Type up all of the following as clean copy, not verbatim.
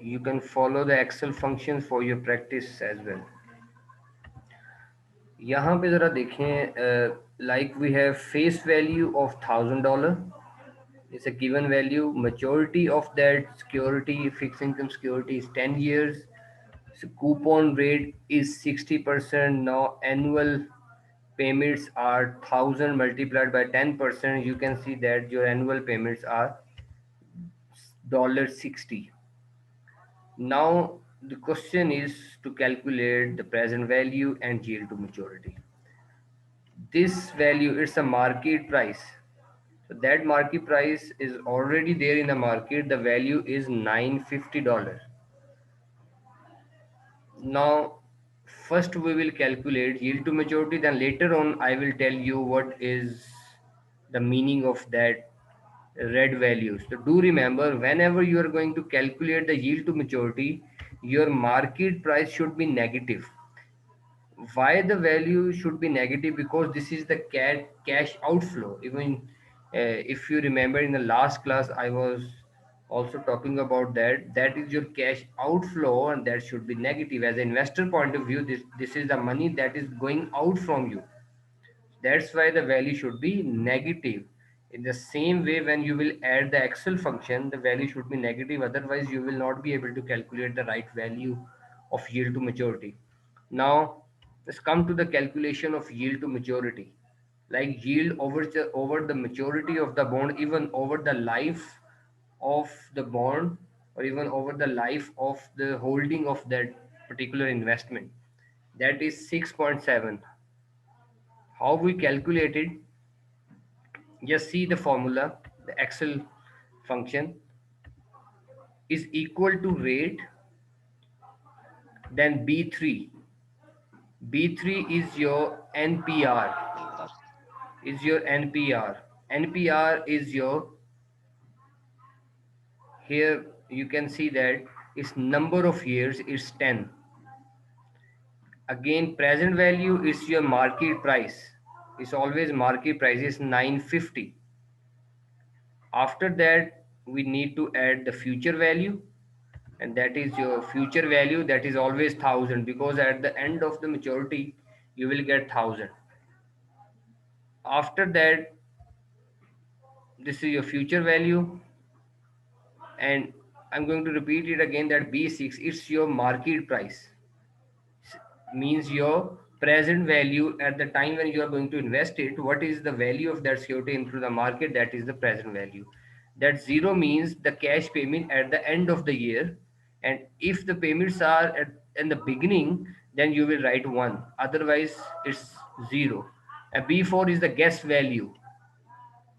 you can follow the Excel functions for your practice as well. यहाँ पे ज़रा देखें, like we have face value of $1,000. It's a given value. Maturity of that security, fixed income security, is 10 years. So coupon rate is 60%. Now annual payments are 1,000 multiplied by 10%. You can see that your annual payments are $60. Now the question is to calculate the present value and yield to maturity. This value is a market price. So that market price is already there in the market. The value is $950. Now, first we will calculate yield to maturity, then later on I will tell you what is the meaning of that red values. So do remember, whenever you are going to calculate the yield to maturity, your market price should be negative. Why the value should be negative? Because this is the cash outflow. Even if you remember, in the last class I was also talking about that is your cash outflow, and that should be negative. As an investor point of view, this is the money that is going out from you. That's why the value should be negative. In the same way, when you will add the Excel function, the value should be negative. Otherwise, you will not be able to calculate the right value of yield to maturity. Now, let's come to the calculation of yield to maturity. Like yield over the maturity of the bond, even over the life of the bond, or even over the life of the holding of that particular investment. That is 6.7. How we calculate it? Just see the formula. The Excel function is equal to rate, then B3. B3 is your NPR. Is your NPR. NPR is your, here you can see that its number of years is 10. Again, present value is your market price. It's always market price is 950. After that, we need to add the future value, and that is your future value, that is always 1,000, because at the end of the maturity you will get 1,000. After that, this is your future value, and I'm going to repeat it again, that B6, it's your market price. Means your present value at the time when you are going to invest it. What is the value of that security into the market? That is the present value. That zero means the cash payment at the end of the year, and if the payments are in the beginning, then you will write 1, otherwise it's 0. And B4 is the guess value.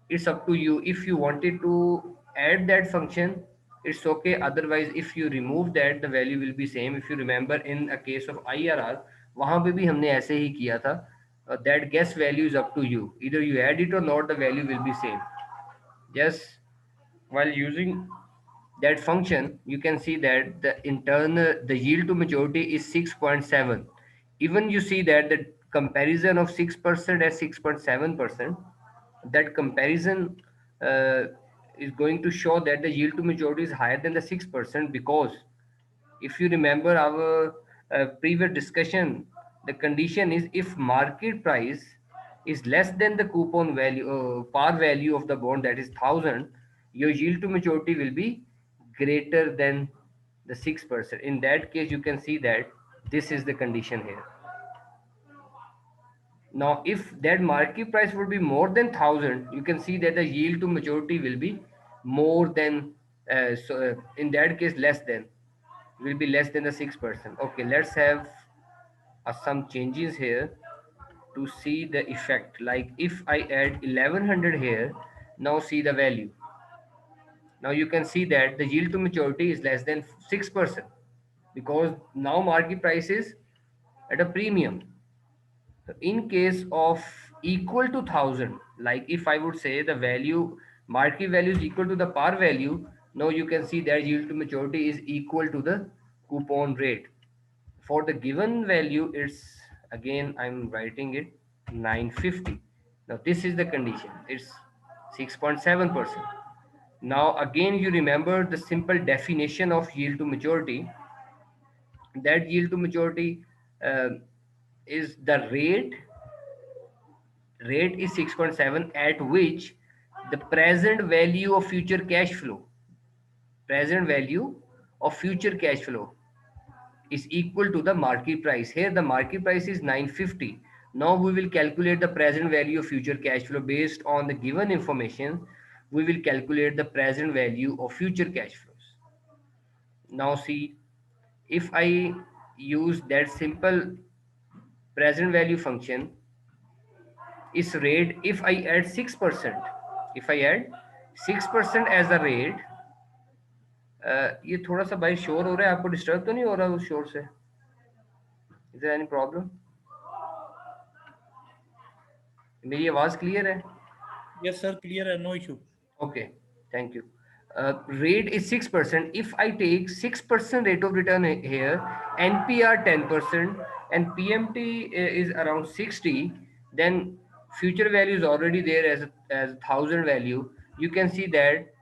It's up to you. If you wanted to add that function, it's okay. Otherwise, if you remove that, the value will be same. If you remember, in a case of IRR, वहां पे भी हमने ऐसे ही किया था. That guess value is up to you. Either you add it or not, the value will be same. Just while using that function, you can see that the yield to maturity is 6.7. Even you see that the comparison of 6% and 6.7%, that comparison uh, is going to show that the yield to maturity is higher than the 6%, because if you remember our previous discussion, the condition is if market price is less than the coupon value, par value of the bond, that is 1,000, your yield to maturity will be greater than the 6%. In that case, you can see that this is the condition here. Now, if that market price would be more than 1,000, you can see that the yield to maturity will be more than, in that case, less than, will be less than the 6%. Okay, let's have some changes here to see the effect. Like if I add 1100 here, now see the value. Now you can see that the yield to maturity is less than 6%, because now market price is at a premium. So in case of equal to 1,000, like if I would say the value, market value is equal to the par value, now you can see that yield to maturity is equal to the coupon rate. For the given value, it's, again I'm writing it, 950. Now this is the condition, it's 6.7%. Now again, you remember the simple definition of yield to maturity. That yield to maturity uh, is the rate is 6.7 at which the present value of future cash flow is equal to the market price. Here the market price is 950. Now we will calculate the present value of future cash flow based on the given information. We will calculate the present value of future cash flows. Now see, if I use that simple present value function, is rate, if I add 6%, if I add 6% as the rate, ये थोड़ा सा भाई शोर हो रहा है, आपको disturb तो नहीं हो रहा उस शोर से? Is there any problem? मेरी आवाज क्लियर है? Yes, sir. Clear and no issue. Okay, thank you. Rate is 6%. If I take 6% rate of return here, NPR 10%, and PMT is around 60, then future value is already there as 1000 value. You can see that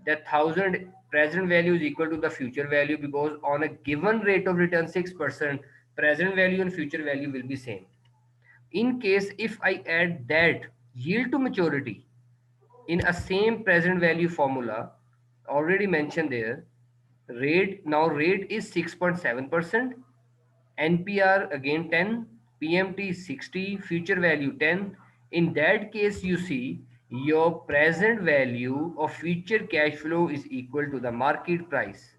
the 1000 present value is equal to the future value, because on a given rate of return 6%, present value and future value will be same. In case if I add that yield to maturity in a same present value formula already mentioned there, rate is 6.7%, NPR again 10, PMT 60, future value 10. In that case, you see your present value of future cash flow is equal to the market price.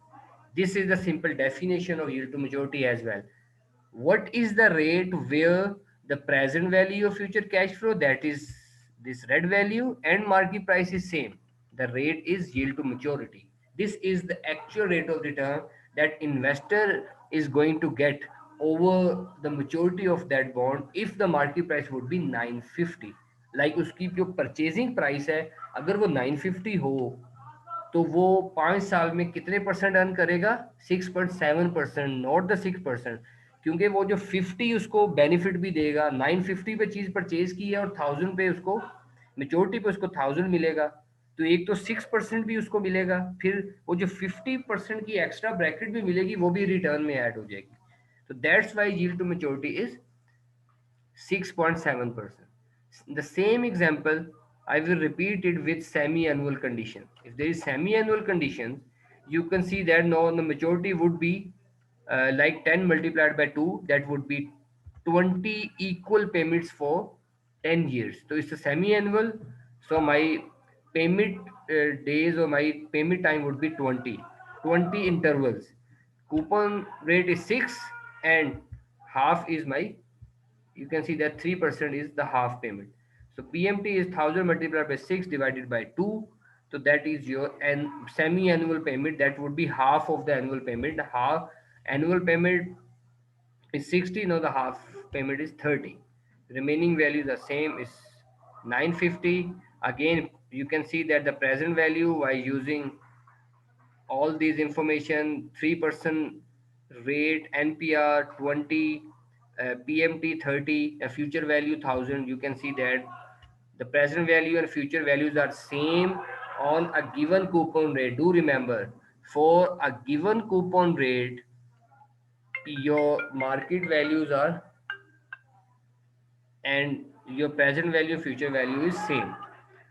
This is the simple definition of yield to maturity as well. What is the rate where the present value of future cash flow, that is this red value, and market price is same? The rate is yield to maturity. This is the actual rate of return that investor is going to get over the maturity of that bond if the market price would be 950. Like उसकी जो purchasing price है, अगर वो 950 हो, तो वो 5 साल में कितने परसेंट अर्न करेगा? 6.7%, नॉट द 6%, क्योंकि वो जो 50 उसको बेनिफिट भी देगा, 950 पे चीज परचेज की है और 1000 पे उसको मेच्योरिटी पे उसको 1000 मिलेगा, तो एक तो 6% भी उसको मिलेगा, फिर वो जो 50% की एक्स्ट्रा ब्रैकेट भी मिलेगी वो भी रिटर्न में ऐड हो जाएगी. तो that's why yield to maturity is 6.7%. The same example, I will repeat it with semi-annual condition. If there is semi-annual condition, you can see that now the majority would be like 10 multiplied by 2, that would be 20 equal payments for 10 years. So it's a semi-annual, so my payment days or my payment time would be 20 intervals. Coupon rate is 6 and half is my, you can see that 3% is the half payment. So PMT is 1000 multiplied by 6 divided by 2. So that is your semi-annual payment. That would be half of the annual payment. The half annual payment is 60. Now the half payment is 30. Remaining value the same is 950. Again, you can see that the present value by using all these information, 3% rate, NPR 20, PMT 30, a future value 1000, you can see that the present value and future values are same on a given coupon rate. Do remember, for a given coupon rate, your market values are, and your present value future value is same.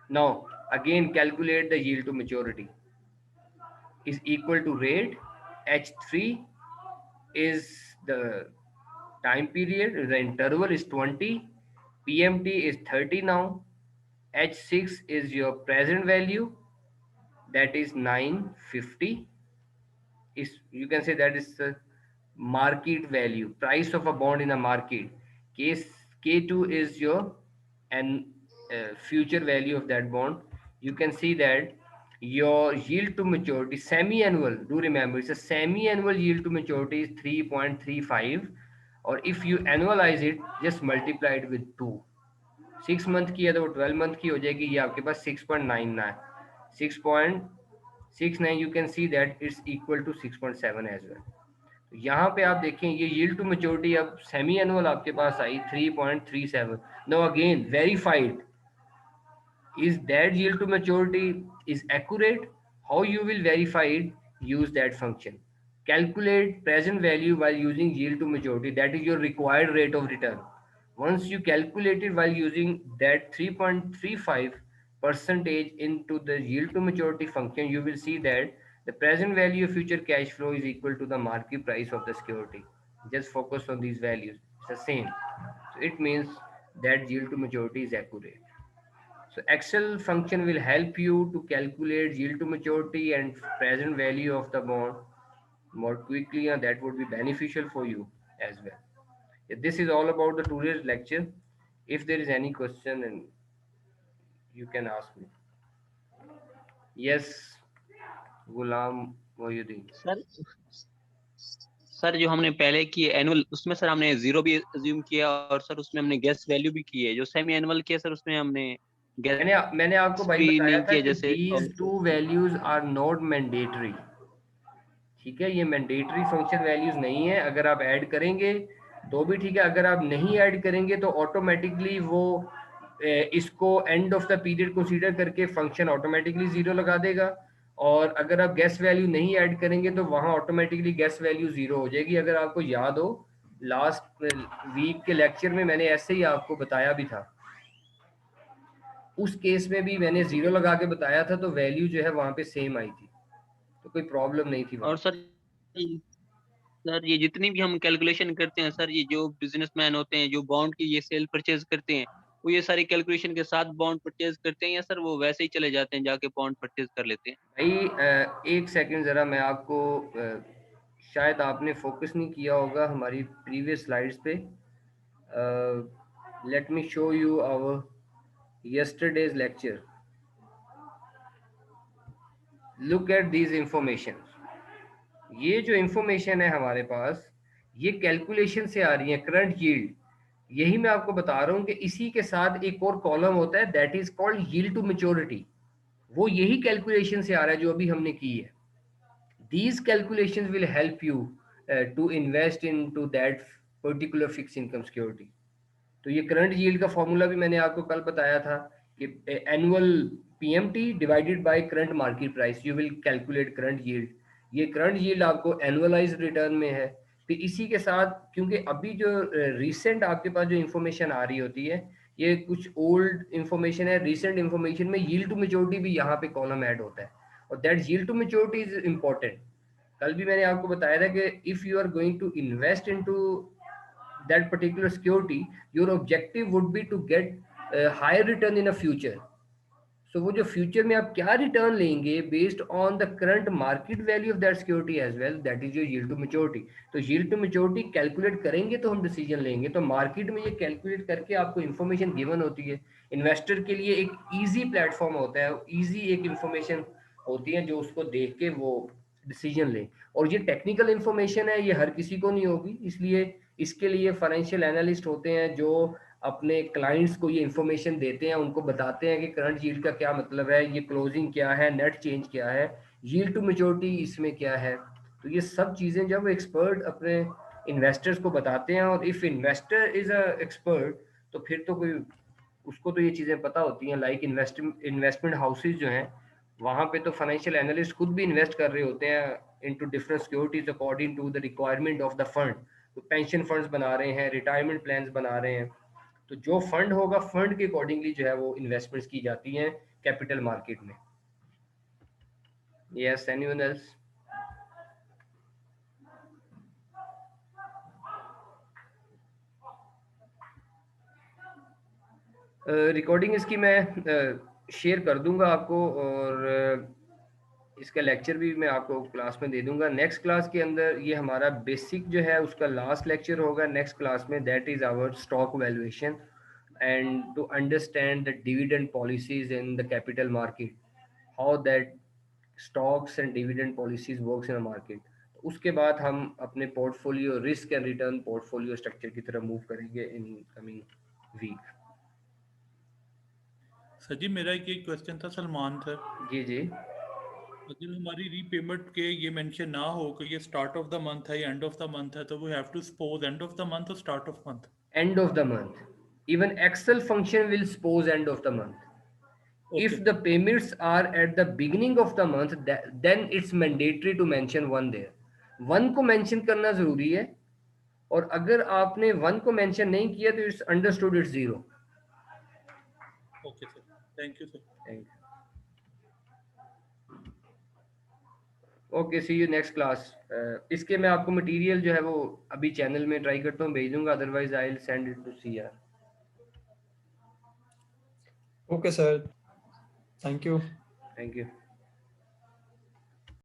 Now again, calculate the yield to maturity is equal to rate, H3 is the time period, the interval is 20, PMT is 30 now, H6 is your present value, that is 950, is, you can say that is the market value, price of a bond in a market. Case K2 is your and future value of that bond. You can see that your yield to maturity semi-annual, do remember it's a semi-annual yield to maturity is 3.35, or if you annualize it, just multiply it with 2. 6 month की है तो वो 12 month की हो जाएगी, ये आपके पास 6.99, 6.69, you can see that it's equal to 6.7 as well. तो यहाँ पे आप देखें ये yield to maturity अब semi annual आपके पास आई 3.37. Now again verified, Is that yield to maturity is accurate? How you will verify it? Use that function. Calculate present value while using yield to maturity. That is your required rate of return. Once you calculate it while using that 3.35 percentage into the yield to maturity function, you will see that the present value of future cash flow is equal to the market price of the security. Just focus on these values. It's the same. So it means that yield to maturity is accurate. So Excel function will help you to calculate yield to maturity and present value of the bond more quickly, and that would be beneficial for you as well. Yeah, this is all about the today's lecture. If there is any question, and you can ask me. Yes, Ghulam Mohyuddin. Sir sir जो हमने पहले की annual उसमें sir हमने zero भी assume किया और sir उसमें हमने गेस वैल्यू भी की है। जो सेमी एनुअल किया सर उसमें हमने मैंने आपको भाई भी बताया नहीं था किया कि जैसे। these two values are not mandatory. ठीक है, ये मैंडेटरी फंक्शन वैल्यूज नहीं है। अगर आप ऐड करेंगे तो भी ठीक है, अगर आप नहीं ऐड करेंगे तो ऑटोमेटिकली वो इसको and of the period consider करके फंक्शन ऑटोमेटिकली जीरो लगा देगा। और अगर आप गैस वैल्यू नहीं ऐड करेंगे तो वहाँ ऑटोमेटिकली गैस वैल्यू जीरो हो जाएगी। अगर आपको याद हो, लास्ट वीक के लेक्चर में मैंने ऐसे ही आपको बताया भी था। उस केस में भी मैंने जीरो लगा के बताया था, तो वैल्यू जो है वहाँ पे सेम आई थी, तो कोई प्रॉब्लम नहीं थी वहाँ। और सर ये जितनी भी हम कैलकुलेशन करते हैं सर, ये जो बिजनेसमैन होते हैं जो बॉन्ड की ये सेल परचेज करते हैं, वो ये सारी कैलकुलेशन के साथ बॉन्ड परचेज करते हैं या सर वो वैसे ही चले जाते हैं जाके बॉन्ड परचेज कर लेते हैं? भाई एक सेकंड ज़रा, मैं आपको शायद आपने फोकस नहीं किया होगा हमारी प्रीवियस स्लाइड्स पे। Let me show you our yesterday's lecture. Look at these information. ये जो इंफॉर्मेशन है हमारे पास, ये कैलकुलेशन से आ रही है, करंट यील्ड। यही मैं आपको बता रहा हूँ कि इसी के साथ एक और कॉलम होता है, that is called yield to maturity. वो यही कैलकुलेशन से आ रहा है जो अभी हमने की है। These calculations will help you to invest into that particular fixed income security. तो ये करंट यील्ड का फॉर्मूला भी मैंने आपको कल बताया था कि annual PMT divided by current market price, you will calculate current yield. ये करंट यील्ड आपको एनुअलाइज रिटर्न में है। फिर इसी के साथ, क्योंकि अभी जो रिसेंट आपके पास जो इंफॉर्मेशन आ रही होती है, ये कुछ ओल्ड इंफॉर्मेशन है, रिसेंट इंफॉर्मेशन में यील्ड टू मैच्योरिटी भी यहाँ पे कॉलम ऐड होता है, और that yield to maturity is important. कल भी मैंने आपको बताया था कि if you are going to invest into that particular security, your objective would be to get a higher return in a future. So वो जो फ्यूचर में आप क्या रिटर्न लेंगे based on the current market value of that security as well, that is your yield to maturity. तो yield to maturity calculate करेंगे तो हम डिसीजन लेंगे। तो मार्केट में ये कैलकुलेट करके आपको इन्फॉर्मेशन गिवन होती है। इन्वेस्टर के लिए एक ईजी प्लेटफॉर्म होता है, ईजी एक इंफॉर्मेशन होती है जो उसको देख के वो डिसीजन ले। और ये टेक्निकल इंफॉर्मेशन है, ये हर किसी को नहीं होगी, इसलिए इसके लिए फाइनेंशियल एनालिस्ट होते हैं जो अपने क्लाइंट्स को ये इंफॉर्मेशन देते हैं, उनको बताते हैं कि करंट यील्ड का क्या मतलब है, ये क्लोजिंग क्या है, नेट चेंज क्या है, यील्ड टू मैच्योरिटी इसमें क्या है। तो ये सब चीज़ें जब एक्सपर्ट अपने इन्वेस्टर्स को बताते हैं, और if investor is a expert, तो फिर तो कोई उसको तो ये चीज़ें पता होती हैं। लाइक इन्वेस्टमेंट हाउसेज जो हैं, वहाँ पे तो फाइनेंशियल एनालिस्ट खुद भी इन्वेस्ट कर रहे होते हैं into different securities according to the requirement of the fund. तो पेंशन फंड्स बना रहे हैं, रिटायरमेंट प्लान्स बना रहे हैं, तो जो फंड होगा फंड के अकॉर्डिंगली जो है वो इन्वेस्टमेंट्स की जाती हैं कैपिटल मार्केट में। Yes, anyone else? रिकॉर्डिंग इसकी मैं शेयर कर दूंगा आपको, और इसका लेक्चर भी मैं आपको क्लास में दे दूंगा। नेक्स्ट क्लास के अंदर ये हमारा बेसिक जो है उसका लास्ट लेक्चर होगा नेक्स्ट क्लास में, that is our stock valuation and to understand the dividend policies in the capital market, how that stocks and dividend policies works in the market. उसके बाद हम अपने portfolio risk and return portfolio structure की तरफ move करेंगे in coming week. Sir ji मेरा एक question था सलमान सर। जी जी। अगर हमारी रीपेमेंट के ये मेंशन ना हो कि ये स्टार्ट ऑफ द मंथ है या एंड ऑफ द मंथ है, तो we have to suppose end of the month और start of month? End of the month. Even Excel function will suppose end of the month. If Okay. the payments are at the beginning of the month, then it's mandatory to mention one there. One को mention करना जरूरी है, और अगर आपने one को mention नहीं किया तो it's understood it's zero. Okay, sir. Thank you, sir. Thank you. Okay, see you next class. इसके मैं आपको मटेरियल जो है वो अभी चैनल में ट्राई करता हूँ, भेज दूंगा, otherwise I will send it to C R. Okay, sir. Thank you. Thank you.